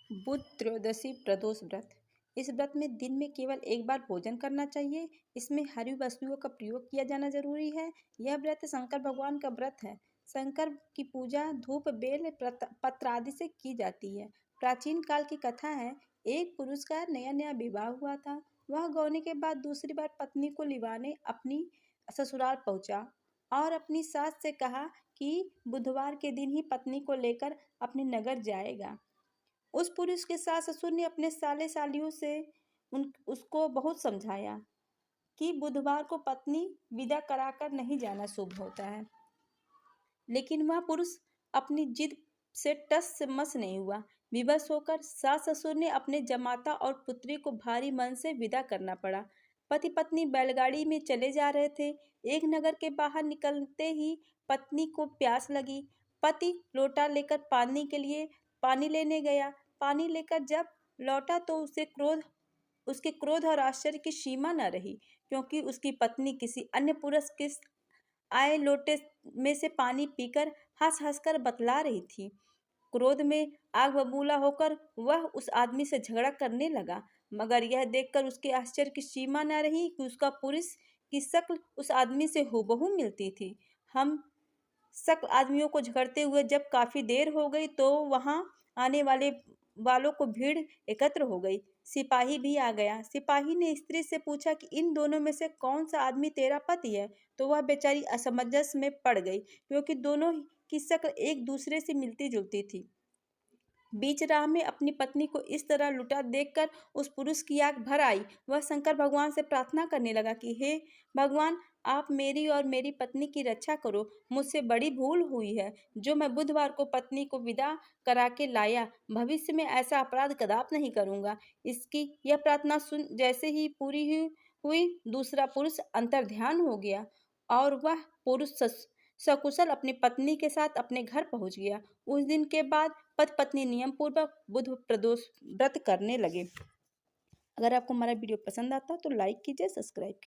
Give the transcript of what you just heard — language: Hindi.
बुध त्रयोदशी प्रदोष व्रत। इस व्रत में दिन में केवल एक बार भोजन करना चाहिए। इसमें हरी वस्तुओं का प्रयोग किया जाना जरूरी है। यह व्रत शंकर भगवान का व्रत है। शंकर की पूजा धूप बेल पत्र आदि से की जाती है। प्राचीन काल की कथा है। एक पुरुष का नया नया विवाह हुआ था। वह गौने के बाद दूसरी बार पत्नी को लिवाने अपनी ससुराल पहुंचा और अपनी सास से कहा कि बुधवार के दिन ही पत्नी को लेकर अपने नगर जाएगा। उस पुरुष के सास ससुर ने अपने साले सालियों से उसको बहुत समझाया कि बुधवार को पत्नी विदा कराकर नहीं जाना शुभ होता है, लेकिन वह पुरुष अपनी जिद से टस से मस नहीं हुआ। विवश होकर सास ससुर ने अपने जमाता और पुत्री को भारी मन से विदा करना पड़ा। पति पत्नी बैलगाड़ी में चले जा रहे थे। एक नगर के बाहर निकलते ही पत्नी को प्यास लगी। पति लोटा लेकर पानी लेने गया। पानी लेकर जब लौटा तो उसके क्रोध और आश्चर्य की सीमा न रही, क्योंकि उसकी पत्नी किसी अन्य पुरुष के आए लोटे में से पानी पीकर हंस हंस कर बतला रही थी। क्रोध में आग बबूला होकर वह उस आदमी से झगड़ा करने लगा, मगर यह देखकर उसके आश्चर्य की सीमा न रही कि उसका पुरुष की शक्ल उस आदमी से हूबहू मिलती थी। हम शक्ल आदमियों को झगड़ते हुए जब काफी देर हो गई तो वहां आने वालों को भीड़ एकत्र हो गई। सिपाही भी आ गया। सिपाही ने स्त्री से पूछा कि इन दोनों में से कौन सा आदमी तेरा पति है, तो वह बेचारी असमंजस में पड़ गई, क्योंकि दोनों की शक्ल एक दूसरे से मिलती जुलती थी। बीच राह में अपनी पत्नी को इस तरह लुटा देखकर उस पुरुष की आंख भर आई। वह शंकर भगवान से प्रार्थना करने लगा कि हे भगवान, आप मेरी और मेरी पत्नी की रक्षा करो। मुझसे बड़ी भूल हुई है जो मैं बुधवार को पत्नी को विदा करा के लाया। भविष्य में ऐसा अपराध कदापि नहीं करूंगा। इसकी यह प्रार्थना सुन जैसे ही पूरी हुई दूसरा पुरुष अंतर्ध्यान हो गया और वह पुरुष सकुशल अपनी पत्नी के साथ अपने घर पहुंच गया। उस दिन के बाद पति पत्नी नियम पूर्वक बुध प्रदोष व्रत करने लगे। अगर आपको हमारा वीडियो पसंद आता है तो लाइक कीजिए, सब्सक्राइब कीजिए।